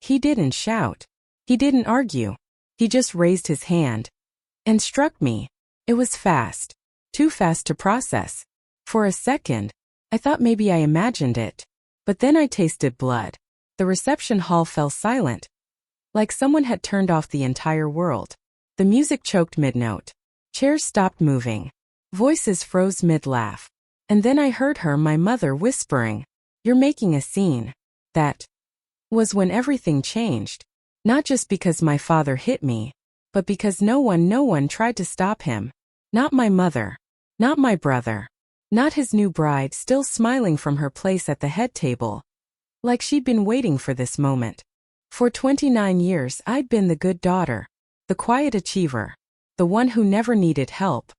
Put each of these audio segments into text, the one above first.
He didn't shout. He didn't argue. He just raised his hand and struck me. It was fast. Too fast to process. For a second, I thought maybe I imagined it. But then I tasted blood. The reception hall fell silent. Like someone had turned off the entire world. The music choked mid-note. Chairs stopped moving. Voices froze mid-laugh. And then I heard her, my mother, whispering, "You're making a scene." That was when everything changed. Not just because my father hit me, but because no one tried to stop him. Not my mother. Not my brother. Not his new bride still smiling from her place at the head table. Like she'd been waiting for this moment. For 29 years I'd been the good daughter. The quiet achiever. The one who never needed help.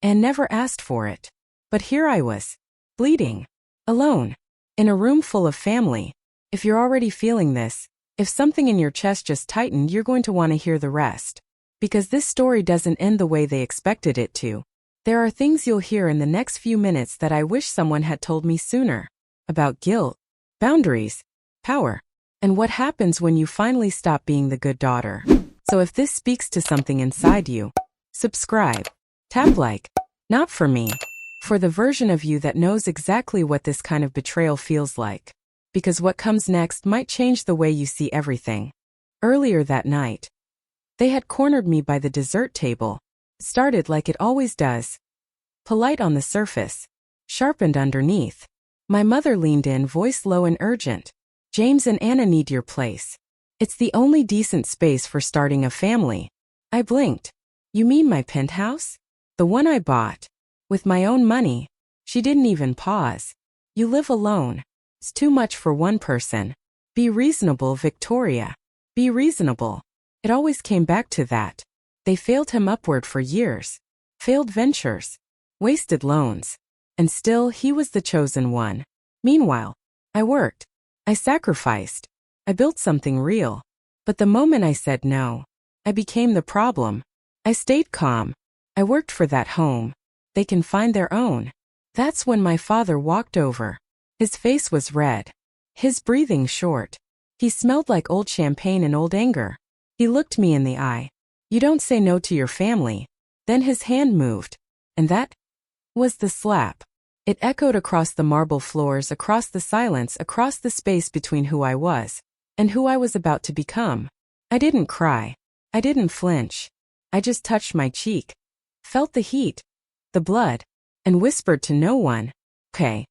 And never asked for it. But here I was. Bleeding. Alone. In a room full of family. If you're already feeling this, if something in your chest just tightened, you're going to want to hear the rest. Because this story doesn't end the way they expected it to. There are things you'll hear in the next few minutes that I wish someone had told me sooner. About guilt, boundaries, power, and what happens when you finally stop being the good daughter. So if this speaks to something inside you, subscribe, tap like. Not for me. For the version of you that knows exactly what this kind of betrayal feels like. Because what comes next might change the way you see everything. Earlier that night, they had cornered me by the dessert table. Started like it always does. Polite on the surface. Sharpened underneath. My mother leaned in, voice low and urgent. "James and Anna need your place. It's the only decent space for starting a family." I blinked. "You mean my penthouse? The one I bought. With my own money." She didn't even pause. "You live alone. It's too much for one person. Be reasonable, Victoria. Be reasonable." It always came back to that. They failed him upward for years. Failed ventures. Wasted loans. And still he was the chosen one. Meanwhile, I worked. I sacrificed. I built something real. But the moment I said no, I became the problem. I stayed calm. I worked for that home. They can find their own. That's when my father walked over. His face was red. His breathing short. He smelled like old champagne and old anger. He looked me in the eye. "You don't say no to your family." Then his hand moved. And that was the slap. It echoed across the marble floors, across the silence, across the space between who I was and who I was about to become. I didn't cry. I didn't flinch. I just touched my cheek. Felt the heat. The blood. And whispered to no one, "Okay.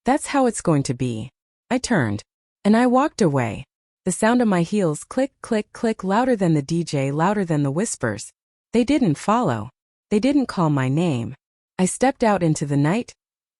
That's how it's going to be." I turned. And I walked away. The sound of my heels click, click, click, louder than the DJ, louder than the whispers. They didn't follow. They didn't call my name. I stepped out into the night,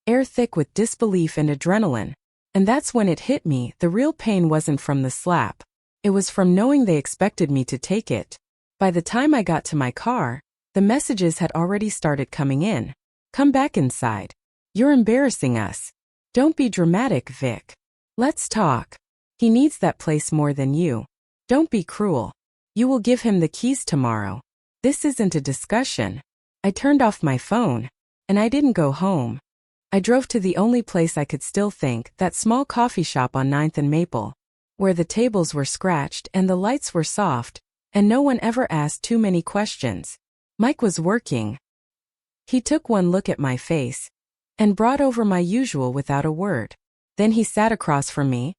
air thick with disbelief and adrenaline. And that's when it hit me. The real pain wasn't from the slap. It was from knowing they expected me to take it. By the time I got to my car, the messages had already started coming in. "Come back inside. You're embarrassing us. Don't be dramatic, Vic. Let's talk. He needs that place more than you. Don't be cruel. You will give him the keys tomorrow. This isn't a discussion." I turned off my phone. And I didn't go home. I drove to the only place I could still think, that small coffee shop on 9th and Maple. Where the tables were scratched and the lights were soft, and no one ever asked too many questions. Mike was working. He took one look at my face and brought over my usual without a word. Then he sat across from me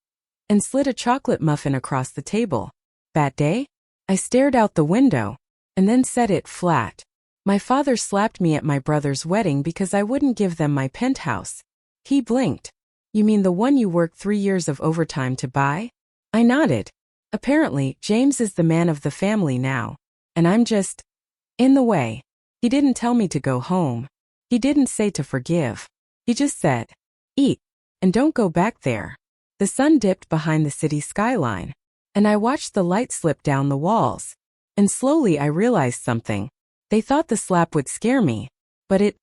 and slid a chocolate muffin across the table. "Bad day?" I stared out the window and then said it flat. "My father slapped me at my brother's wedding because I wouldn't give them my penthouse." He blinked. "You mean the one you worked 3 years of overtime to buy?" I nodded. Apparently, James is the man of the family now. And I'm just in the way. He didn't tell me to go home. He didn't say to forgive. He just said, "Eat. And don't go back there." The sun dipped behind the city skyline. And I watched the light slip down the walls. And slowly I realized something. They thought the slap would scare me. But it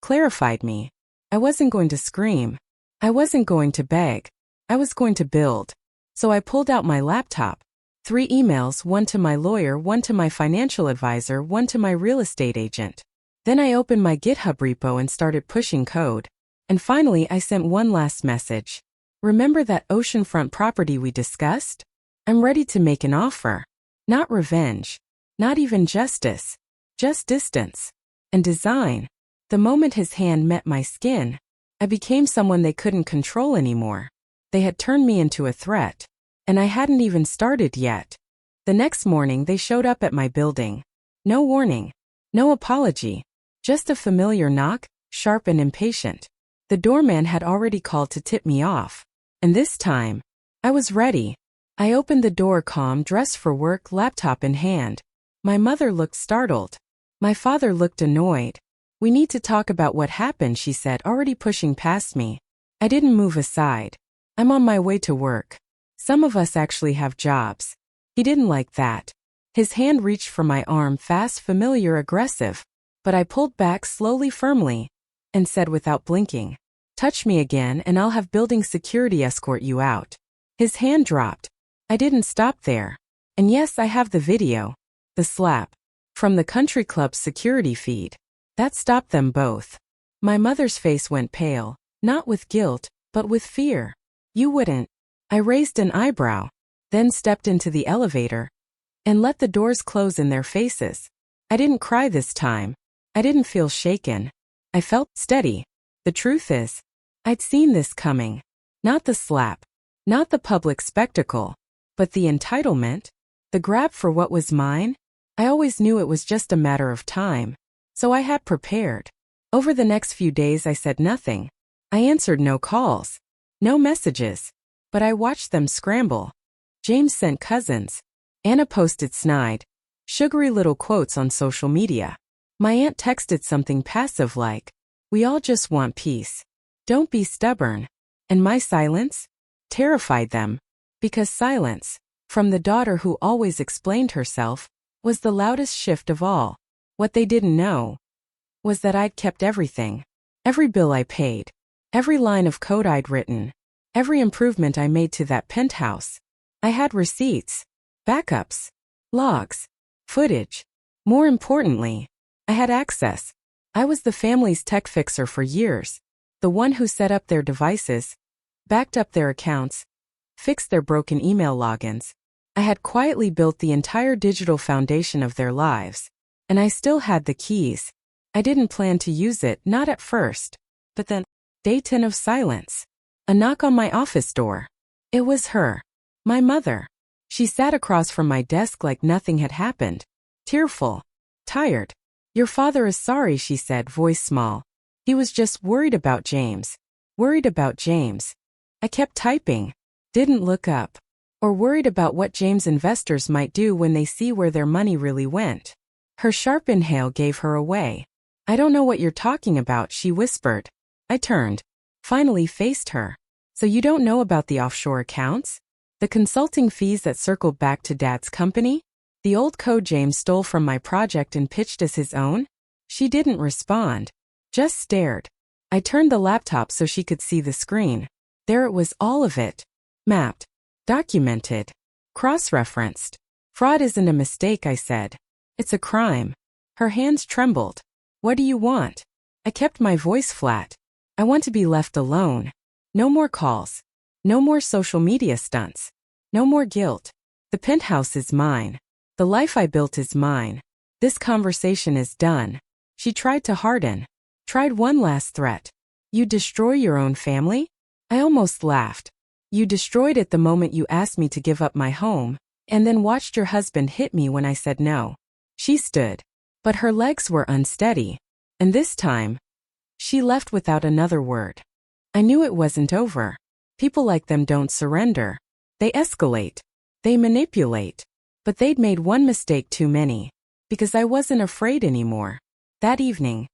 clarified me. I wasn't going to scream. I wasn't going to beg. I was going to build. So I pulled out my laptop. 3 emails, one to my lawyer, one to my financial advisor, one to my real estate agent. Then I opened my GitHub repo and started pushing code. And finally I sent one last message. "Remember that oceanfront property we discussed? I'm ready to make an offer. Not revenge. Not even justice. Just distance. And design. The moment his hand met my skin, I became someone they couldn't control anymore. They had turned me into a threat. And I hadn't even started yet. The next morning they showed up at my building. No warning. No apology. Just a familiar knock, sharp and impatient. The doorman had already called to tip me off. And this time, I was ready. I opened the door calm, dressed for work, laptop in hand. My mother looked startled. My father looked annoyed. We need to talk about what happened, she said, already pushing past me. I didn't move aside. I'm on my way to work. Some of us actually have jobs. He didn't like that. His hand reached for my arm, fast, familiar, aggressive. But I pulled back slowly, firmly, and said without blinking, touch me again and I'll have building security escort you out. His hand dropped. I didn't stop there. And yes, I have the video. The slap. From the country club's security feed. That stopped them both. My mother's face went pale, not with guilt, but with fear. You wouldn't. I raised an eyebrow, then stepped into the elevator, and let the doors close in their faces. I didn't cry this time. I didn't feel shaken. I felt steady. The truth is, I'd seen this coming. Not the slap, not the public spectacle, but the entitlement, the grab for what was mine. I always knew it was just a matter of time, so I had prepared. Over the next few days I said nothing. I answered no calls, no messages, but I watched them scramble. James sent cousins. Anna posted snide, sugary little quotes on social media. My aunt texted something passive like, we all just want peace. Don't be stubborn. And my silence terrified them, because silence, from the daughter who always explained herself, was the loudest shift of all. What they didn't know was that I'd kept everything. Every bill I paid, every line of code I'd written, every improvement I made to that penthouse. I had receipts, backups, logs, footage. More importantly, I had access. I was the family's tech fixer for years, the one who set up their devices, backed up their accounts, fixed their broken email logins. I had quietly built the entire digital foundation of their lives, and I still had the keys. I didn't plan to use it, not at first. But then, day 10 of silence. A knock on my office door. It was her. My mother. She sat across from my desk like nothing had happened. Tearful. Tired. Your father is sorry, she said, voice small. He was just worried about James. Worried about James. I kept typing. Didn't look up. Or worried about what James' investors might do when they see where their money really went. Her sharp inhale gave her away. I don't know what you're talking about, she whispered. I turned. Finally faced her. So you don't know about the offshore accounts? The consulting fees that circled back to Dad's company? The old code James stole from my project and pitched as his own? She didn't respond. Just stared. I turned the laptop so she could see the screen. There it was, all of it. Mapped. Documented. Cross-referenced. Fraud isn't a mistake, I said. It's a crime. Her hands trembled. What do you want? I kept my voice flat. I want to be left alone. No more calls. No more social media stunts. No more guilt. The penthouse is mine. The life I built is mine. This conversation is done. She tried to harden. Tried one last threat. You destroy your own family? I almost laughed. You destroyed it the moment you asked me to give up my home, and then watched your husband hit me when I said no. She stood. But her legs were unsteady. And this time, she left without another word. I knew it wasn't over. People like them don't surrender. They escalate. They manipulate. But they'd made one mistake too many. Because I wasn't afraid anymore. That evening,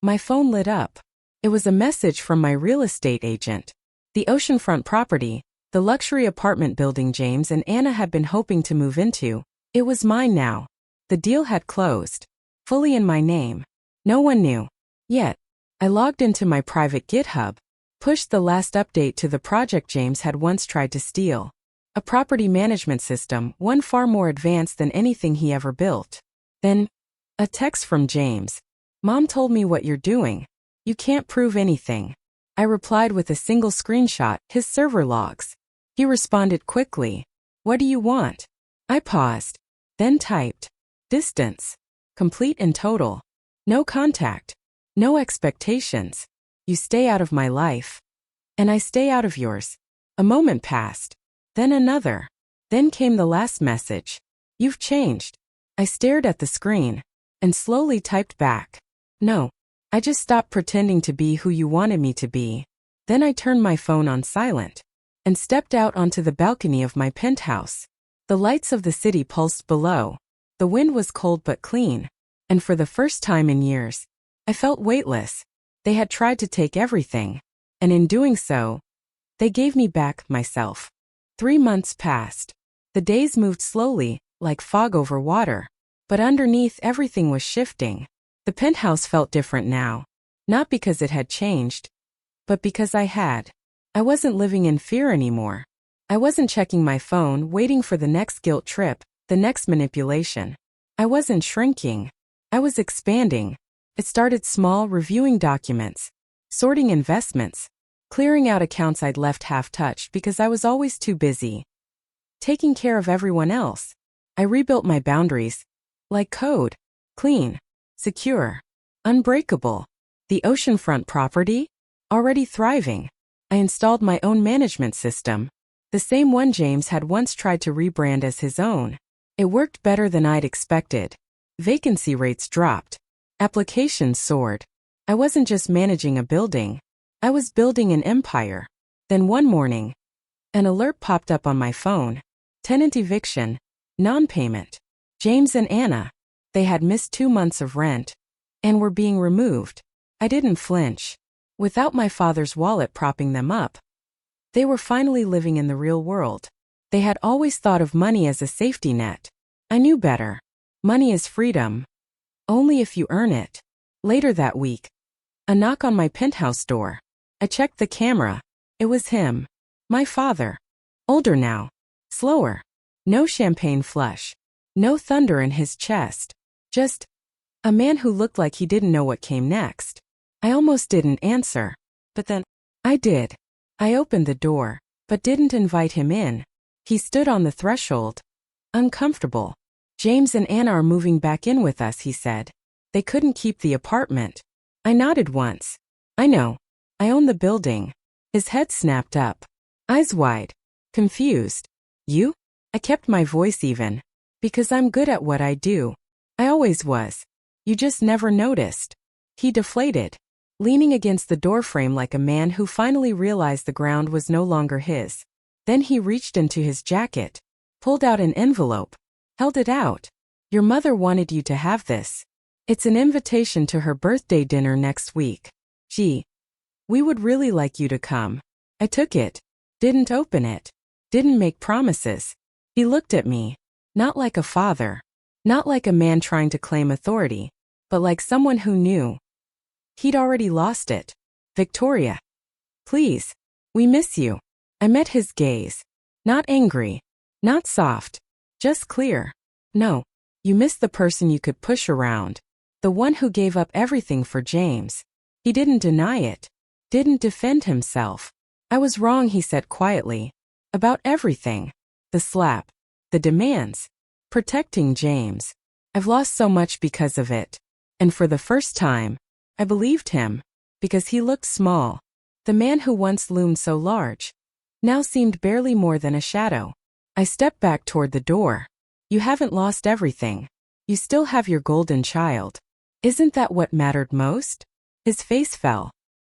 my phone lit up. It was a message from my real estate agent. The oceanfront property, the luxury apartment building James and Anna had been hoping to move into, it was mine now. The deal had closed. Fully in my name. No one knew. Yet, I logged into my private GitHub, pushed the last update to the project James had once tried to steal. A property management system, one far more advanced than anything he ever built. Then, a text from James. Mom told me what you're doing. You can't prove anything. I replied with a single screenshot, his server logs. He responded quickly. What do you want? I paused, then typed. Distance. Complete and total. No contact. No expectations. You stay out of my life. And I stay out of yours. A moment passed. Then another. Then came the last message. You've changed. I stared at the screen and slowly typed back. No. I just stopped pretending to be who you wanted me to be. Then I turned my phone on silent and stepped out onto the balcony of my penthouse. The lights of the city pulsed below. The wind was cold but clean. And for the first time in years, I felt weightless. They had tried to take everything. And in doing so, they gave me back myself. 3 months passed. The days moved slowly, like fog over water. But underneath everything was shifting. The penthouse felt different now. Not because it had changed, but because I had. I wasn't living in fear anymore. I wasn't checking my phone, waiting for the next guilt trip, the next manipulation. I wasn't shrinking. I was expanding. It started small, reviewing documents, sorting investments, clearing out accounts I'd left half-touched because I was always too busy taking care of everyone else. I rebuilt my boundaries, like code, clean, secure, unbreakable. The oceanfront property? Already thriving. I installed my own management system, the same one James had once tried to rebrand as his own. It worked better than I'd expected. Vacancy rates dropped. Applications soared. I wasn't just managing a building. I was building an empire. Then one morning, an alert popped up on my phone. Tenant eviction. Non-payment. James and Anna. They had missed 2 months of rent and were being removed. I didn't flinch. Without my father's wallet propping them up. They were finally living in the real world. They had always thought of money as a safety net. I knew better. Money is freedom. Only if you earn it. Later that week, a knock on my penthouse door. I checked the camera. It was him. My father. Older now. Slower. No champagne flush. No thunder in his chest. Just a man who looked like he didn't know what came next. I almost didn't answer. But then, I did. I opened the door, but didn't invite him in. He stood on the threshold. Uncomfortable. James and Anna are moving back in with us, he said. They couldn't keep the apartment. I nodded once. I know. I own the building. His head snapped up. Eyes wide. Confused. You? I kept my voice even. Because I'm good at what I do. I always was. You just never noticed. He deflated, leaning against the doorframe like a man who finally realized the ground was no longer his. Then he reached into his jacket, pulled out an envelope, held it out. Your mother wanted you to have this. It's an invitation to her birthday dinner next week. Gee, we would really like you to come. I took it, didn't open it, didn't make promises. He looked at me, not like a father, not like a man trying to claim authority, but like someone who knew. He'd already lost it. Victoria. Please. We miss you. I met his gaze. Not angry. Not soft. Just clear. No. You miss the person you could push around. The one who gave up everything for James. He didn't deny it. Didn't defend himself. I was wrong, he said quietly. About everything. The slap. The demands. Protecting James. I've lost so much because of it. And for the first time, I believed him. Because he looked small. The man who once loomed so large now seemed barely more than a shadow. I stepped back toward the door. You haven't lost everything. You still have your golden child. Isn't that what mattered most? His face fell.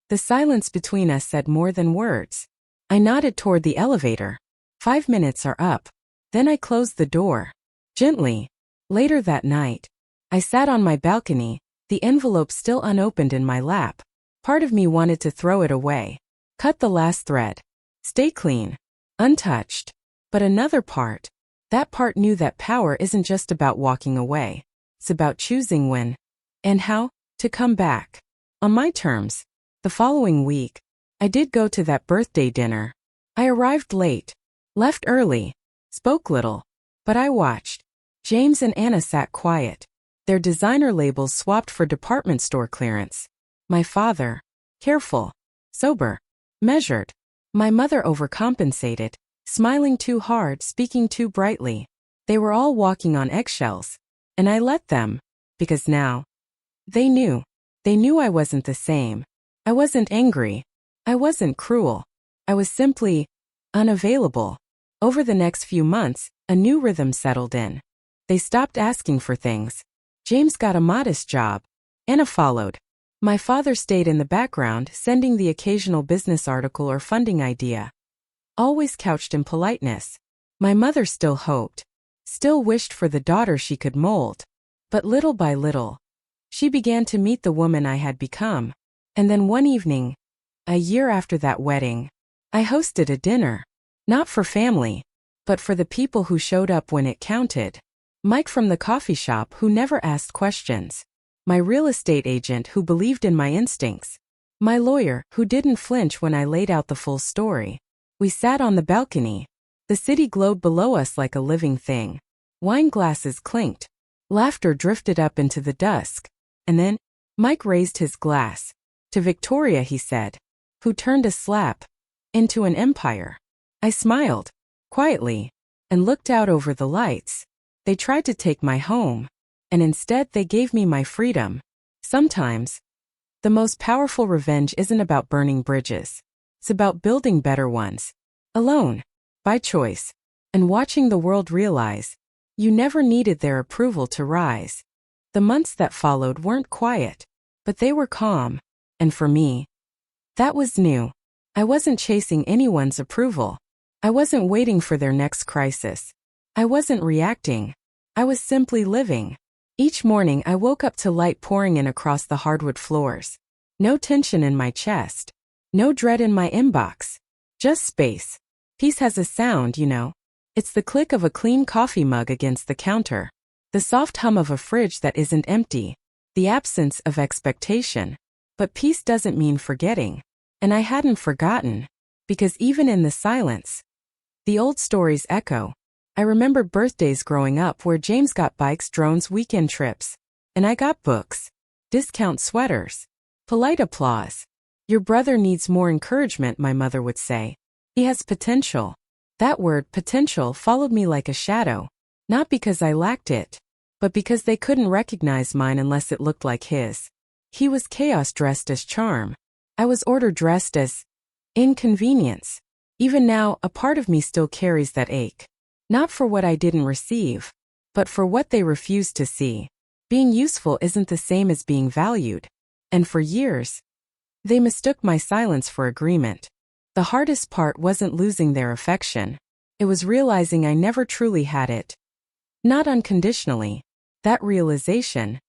The silence between us said more than words. I nodded toward the elevator. 5 minutes are up. Then I closed the door. Gently. Later that night, I sat on my balcony, the envelope still unopened in my lap. Part of me wanted to throw it away. Cut the last thread. Stay clean. Untouched. But another part, that part knew that power isn't just about walking away. It's about choosing when and how to come back. On my terms. The following week, I did go to that birthday dinner. I arrived late, left early, spoke little, but I watched. James and Anna sat quiet, their designer labels swapped for department store clearance. My father, careful, sober, measured. My mother overcompensated, smiling too hard, speaking too brightly. They were all walking on eggshells. And I let them. Because now, they knew. They knew I wasn't the same. I wasn't angry. I wasn't cruel. I was simply unavailable. Over the next few months, a new rhythm settled in. They stopped asking for things. James got a modest job. Anna followed. My father stayed in the background, sending the occasional business article or funding idea. Always couched in politeness. My mother still hoped. Still wished for the daughter she could mold. But little by little, she began to meet the woman I had become. And then one evening, a year after that wedding, I hosted a dinner. Not for family, but for the people who showed up when it counted. Mike from the coffee shop who never asked questions. My real estate agent who believed in my instincts. My lawyer who didn't flinch when I laid out the full story. We sat on the balcony. The city glowed below us like a living thing. Wine glasses clinked. Laughter drifted up into the dusk. And then, Mike raised his glass. To Victoria, he said, who turned a slap into an empire. I smiled, quietly, and looked out over the lights. They tried to take my home, and instead they gave me my freedom. Sometimes, the most powerful revenge isn't about burning bridges. It's about building better ones. Alone, by choice, and watching the world realize you never needed their approval to rise. The months that followed weren't quiet, but they were calm, and for me, that was new. I wasn't chasing anyone's approval. I wasn't waiting for their next crisis. I wasn't reacting. I was simply living. Each morning I woke up to light pouring in across the hardwood floors. No tension in my chest. No dread in my inbox. Just space. Peace has a sound, you know. It's the click of a clean coffee mug against the counter. The soft hum of a fridge that isn't empty. The absence of expectation. But peace doesn't mean forgetting. And I hadn't forgotten. Because even in the silence, the old stories echo. I remember birthdays growing up where James got bikes, drones, weekend trips. And I got books. Discount sweaters. Polite applause. Your brother needs more encouragement, my mother would say. He has potential. That word, potential, followed me like a shadow. Not because I lacked it, but because they couldn't recognize mine unless it looked like his. He was chaos dressed as charm. I was order dressed as inconvenience. Even now, a part of me still carries that ache. Not for what I didn't receive, but for what they refused to see. Being useful isn't the same as being valued. And for years, they mistook my silence for agreement. The hardest part wasn't losing their affection. It was realizing I never truly had it. Not unconditionally. That realization,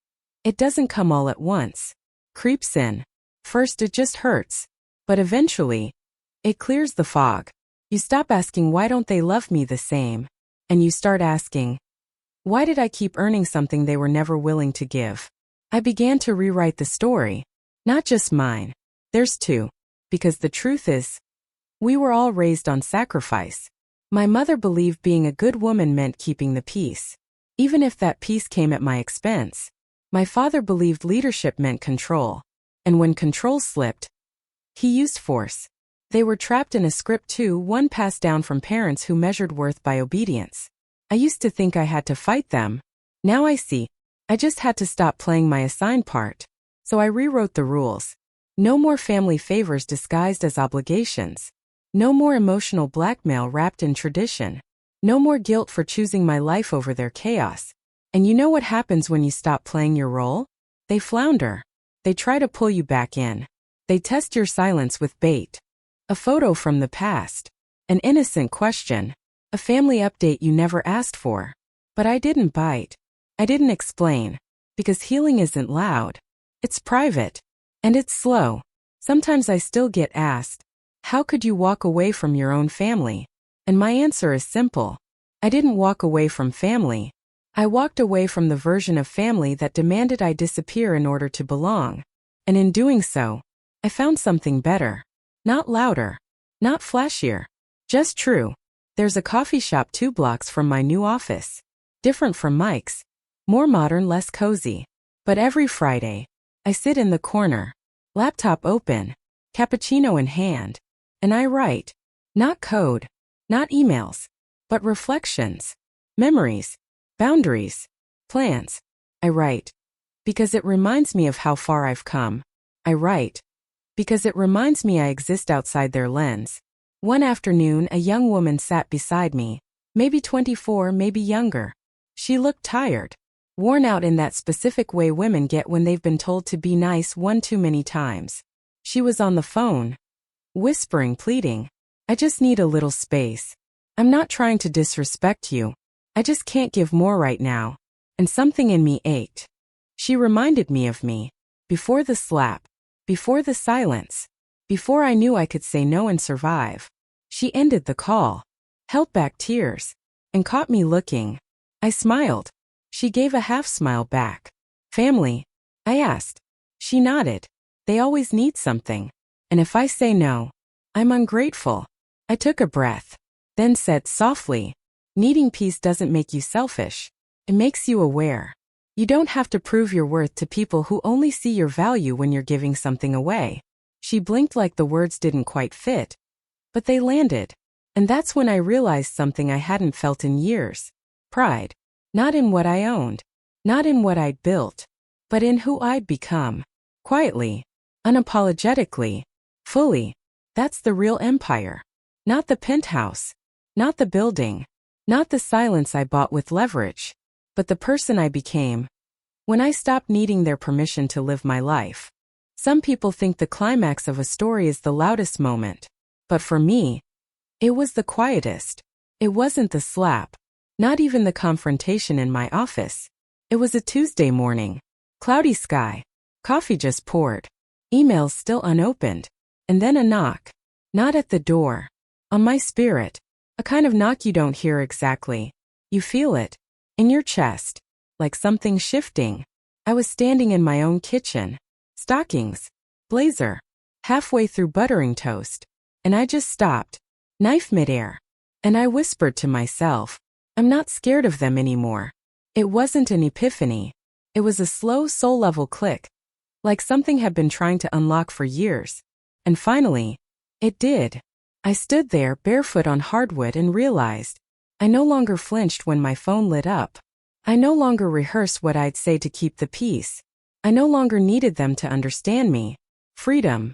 it doesn't come all at once. Creeps in. First it just hurts. But eventually, it clears the fog. You stop asking why don't they love me the same, and you start asking, why did I keep earning something they were never willing to give? I began to rewrite the story. Not just mine. There's two. Because the truth is, we were all raised on sacrifice. My mother believed being a good woman meant keeping the peace, even if that peace came at my expense. My father believed leadership meant control, and when control slipped, he used force. They were trapped in a script too, one passed down from parents who measured worth by obedience. I used to think I had to fight them. Now I see, I just had to stop playing my assigned part. So I rewrote the rules. No more family favors disguised as obligations. No more emotional blackmail wrapped in tradition. No more guilt for choosing my life over their chaos. And you know what happens when you stop playing your role? They flounder. They try to pull you back in. They test your silence with bait. A photo from the past. An innocent question. A family update you never asked for. But I didn't bite. I didn't explain. Because healing isn't loud. It's private. And it's slow. Sometimes I still get asked, how could you walk away from your own family? And my answer is simple. I didn't walk away from family. I walked away from the version of family that demanded I disappear in order to belong. And in doing so, I found something better. Not louder. Not flashier. Just true. There's a coffee shop 2 blocks from my new office. Different from Mike's. More modern, less cozy. But every Friday, I sit in the corner. Laptop open. Cappuccino in hand. And I write. Not code. Not emails, but reflections, memories, boundaries, plans. I write because it reminds me of how far I've come. I write because it reminds me I exist outside their lens. One afternoon, a young woman sat beside me, maybe 24, maybe younger. She looked tired, worn out in that specific way women get when they've been told to be nice one too many times. She was on the phone, whispering, pleading, "I just need a little space. I'm not trying to disrespect you. I just can't give more right now." And something in me ached. She reminded me of me, before the slap, before the silence, before I knew I could say no and survive. She ended the call, held back tears, and caught me looking. I smiled. She gave a half-smile back. "Family?" I asked. She nodded. "They always need something. And if I say no, I'm ungrateful." I took a breath, then said softly, "Needing peace doesn't make you selfish. It makes you aware. You don't have to prove your worth to people who only see your value when you're giving something away." She blinked like the words didn't quite fit, but they landed. And that's when I realized something I hadn't felt in years. Pride. Not in what I owned, not in what I'd built, but in who I'd become. Quietly, unapologetically, fully. That's the real empire. Not the penthouse, not the building, not the silence I bought with leverage, but the person I became when I stopped needing their permission to live my life. Some people think the climax of a story is the loudest moment, but for me, it was the quietest. It wasn't the slap, not even the confrontation in my office. It was a Tuesday morning, cloudy sky, coffee just poured, emails still unopened, and then a knock. Not at the door, on my spirit, a kind of knock you don't hear exactly. You feel it, in your chest, like something shifting. I was standing in my own kitchen, stockings, blazer, halfway through buttering toast, and I just stopped, knife midair, and I whispered to myself, "I'm not scared of them anymore." It wasn't an epiphany. It was a slow soul-level click, like something had been trying to unlock for years. And finally, it did. I stood there barefoot on hardwood and realized I no longer flinched when my phone lit up. I no longer rehearsed what I'd say to keep the peace. I no longer needed them to understand me. Freedom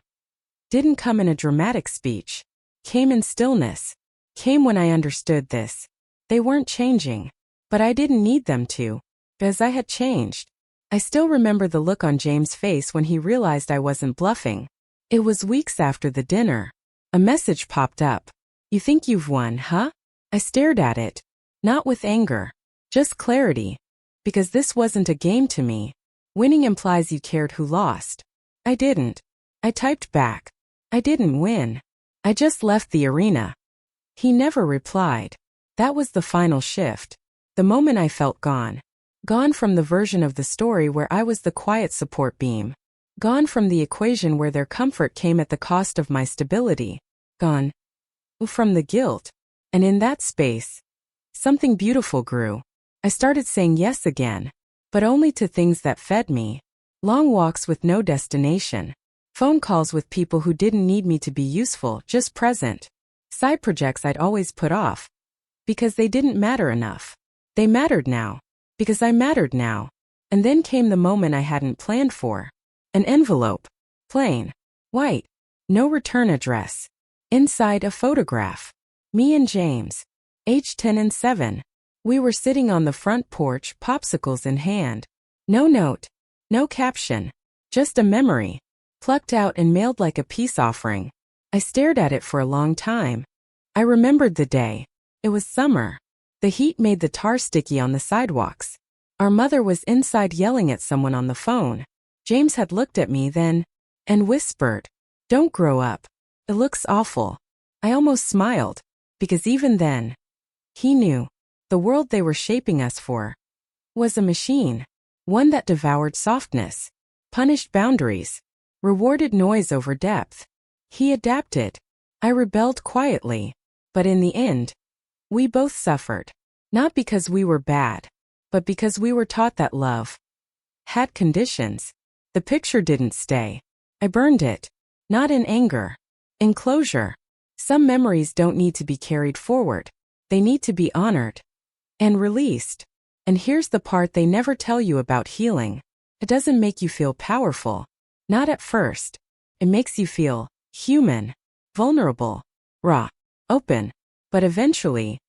didn't come in a dramatic speech. Came in stillness. Came when I understood this. They weren't changing, but I didn't need them to, because I had changed. I still remember the look on James' face when he realized I wasn't bluffing. It was weeks after the dinner. A message popped up. "You think you've won, huh?" I stared at it, not with anger, just clarity, because this wasn't a game to me. Winning implies you cared who lost. I didn't. I typed back. I didn't win. I just left the arena. He never replied. That was the final shift. The moment I felt gone. Gone from the version of the story where I was the quiet support beam. Gone from the equation where their comfort came at the cost of my stability. Gone from the guilt. And in that space, something beautiful grew. I started saying yes again, but only to things that fed me. Long walks with no destination. Phone calls with people who didn't need me to be useful, just present. Side projects I'd always put off, because they didn't matter enough. They mattered now, because I mattered now. And then came the moment I hadn't planned for. An envelope. Plain. White. No return address. Inside a photograph. Me and James. Age 10 and 7. We were sitting on the front porch, popsicles in hand. No note. No caption. Just a memory. Plucked out and mailed like a peace offering. I stared at it for a long time. I remembered the day. It was summer. The heat made the tar sticky on the sidewalks. Our mother was inside yelling at someone on the phone. James had looked at me then, and whispered, "Don't grow up. It looks awful." I almost smiled, because even then, he knew. The world they were shaping us for was a machine. One that devoured softness, punished boundaries, rewarded noise over depth. He adapted. I rebelled quietly. But in the end, we both suffered. Not because we were bad, but because we were taught that love had conditions. The picture didn't stay. I burned it. Not in anger. In closure. Some memories don't need to be carried forward. They need to be honored and released. And here's the part they never tell you about healing. It doesn't make you feel powerful. Not at first. It makes you feel human, vulnerable, raw, open. But eventually,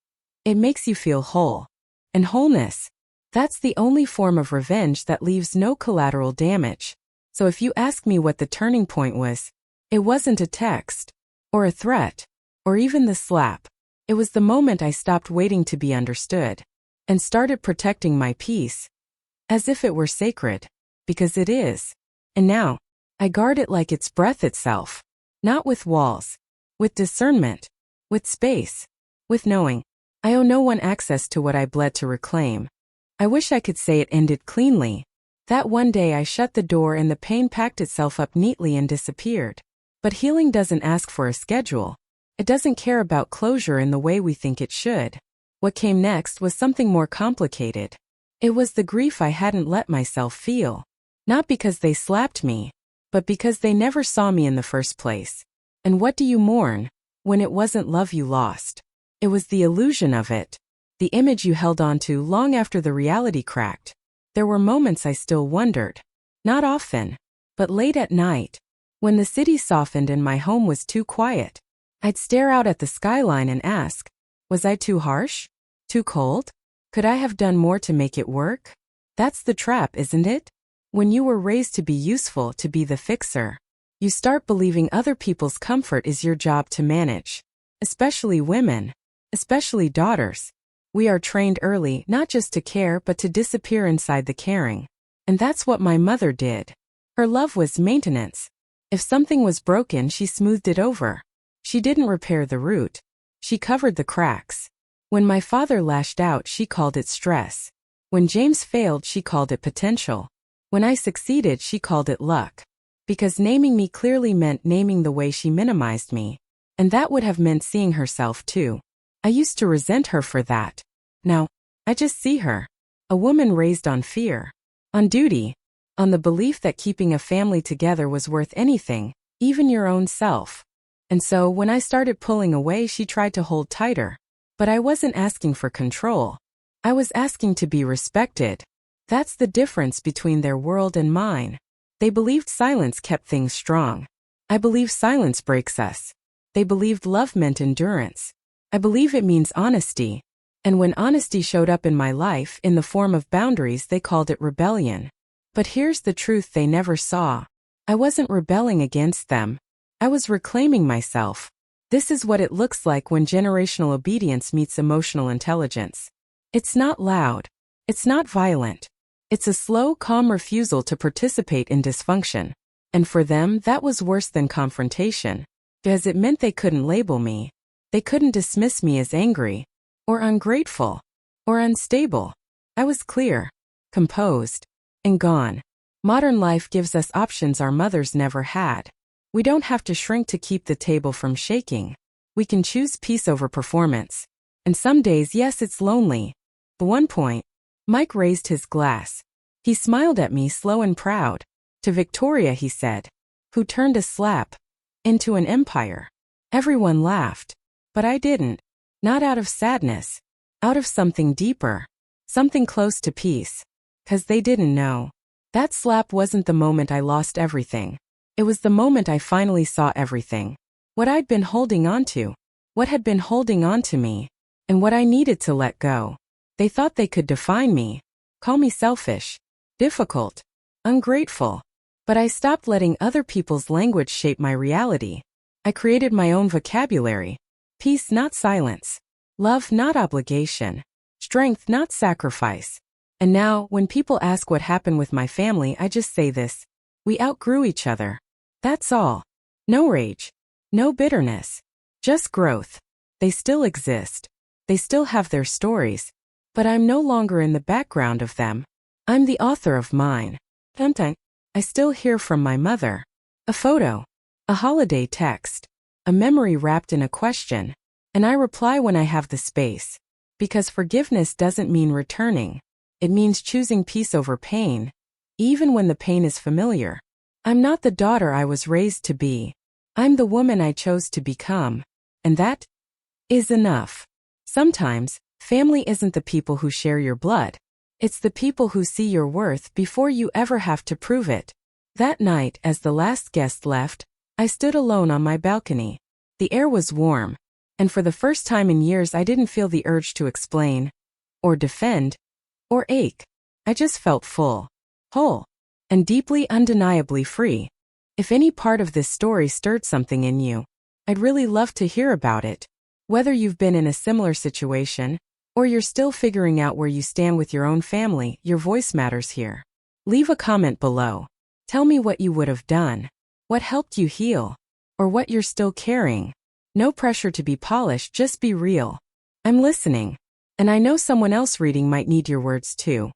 it makes you feel whole. And wholeness, that's the only form of revenge that leaves no collateral damage. So if you ask me what the turning point was, it wasn't a text, or a threat, or even the slap. It was the moment I stopped waiting to be understood, and started protecting my peace, as if it were sacred, because it is. And now, I guard it like it's breath itself. Not with walls, with discernment, with space, with knowing. I owe no one access to what I bled to reclaim. I wish I could say it ended cleanly. That one day I shut the door and the pain packed itself up neatly and disappeared. But healing doesn't ask for a schedule. It doesn't care about closure in the way we think it should. What came next was something more complicated. It was the grief I hadn't let myself feel. Not because they slapped me, but because they never saw me in the first place. And what do you mourn when it wasn't love you lost? It was the illusion of it, the image you held on to long after the reality cracked. There were moments I still wondered. Not often, but late at night, when the city softened and my home was too quiet. I'd stare out at the skyline and ask, was I too harsh? Too cold? Could I have done more to make it work? That's the trap, isn't it? When you were raised to be useful, to be the fixer, you start believing other people's comfort is your job to manage. Especially women. Especially daughters. We are trained early not just to care but to disappear inside the caring. And that's what my mother did. Her love was maintenance. If something was broken, she smoothed it over. She didn't repair the root. She covered the cracks. When my father lashed out, she called it stress. When James failed, she called it potential. When I succeeded, she called it luck. Because naming me clearly meant naming the way she minimized me. And that would have meant seeing herself too. I used to resent her for that. Now, I just see her. A woman raised on fear. On duty. On the belief that keeping a family together was worth anything, even your own self. And so when I started pulling away, she tried to hold tighter. But I wasn't asking for control. I was asking to be respected. That's the difference between their world and mine. They believed silence kept things strong. I believe silence breaks us. They believed love meant endurance. I believe it means honesty. And when honesty showed up in my life in the form of boundaries, they called it rebellion. But here's the truth they never saw. I wasn't rebelling against them. I was reclaiming myself. This is what it looks like when generational obedience meets emotional intelligence. It's not loud. It's not violent. It's a slow, calm refusal to participate in dysfunction. And for them, that was worse than confrontation. Because it meant they couldn't label me. They couldn't dismiss me as angry, or ungrateful, or unstable. I was clear, composed, and gone. Modern life gives us options our mothers never had. We don't have to shrink to keep the table from shaking. We can choose peace over performance. And some days, yes, it's lonely. At one point, Mike raised his glass. He smiled at me, slow and proud. To Victoria, he said, who turned a slap into an empire. Everyone laughed. But I didn't. Not out of sadness. Out of something deeper. Something close to peace. 'Cause they didn't know. That slap wasn't the moment I lost everything. It was the moment I finally saw everything. What I'd been holding on to. What had been holding on to me. And what I needed to let go. They thought they could define me. Call me selfish. Difficult. Ungrateful. But I stopped letting other people's language shape my reality. I created my own vocabulary. Peace, not silence. Love, not obligation. Strength, not sacrifice. And now, when people ask what happened with my family, I just say this. We outgrew each other. That's all. No rage. No bitterness. Just growth. They still exist. They still have their stories. But I'm no longer in the background of them. I'm the author of mine. Sometimes, I still hear from my mother. A photo. A holiday text. A memory wrapped in a question. And I reply when I have the space. Because forgiveness doesn't mean returning. It means choosing peace over pain. Even when the pain is familiar. I'm not the daughter I was raised to be. I'm the woman I chose to become. And that is enough. Sometimes, family isn't the people who share your blood. It's the people who see your worth before you ever have to prove it. That night, as the last guest left, I stood alone on my balcony. The air was warm, and for the first time in years I didn't feel the urge to explain, or defend, or ache. I just felt full, whole, and deeply undeniably free. If any part of this story stirred something in you, I'd really love to hear about it. Whether you've been in a similar situation, or you're still figuring out where you stand with your own family, your voice matters here. Leave a comment below. Tell me what you would have done, what helped you heal, or what you're still carrying. No pressure to be polished, just be real. I'm listening. And I know someone else reading might need your words too.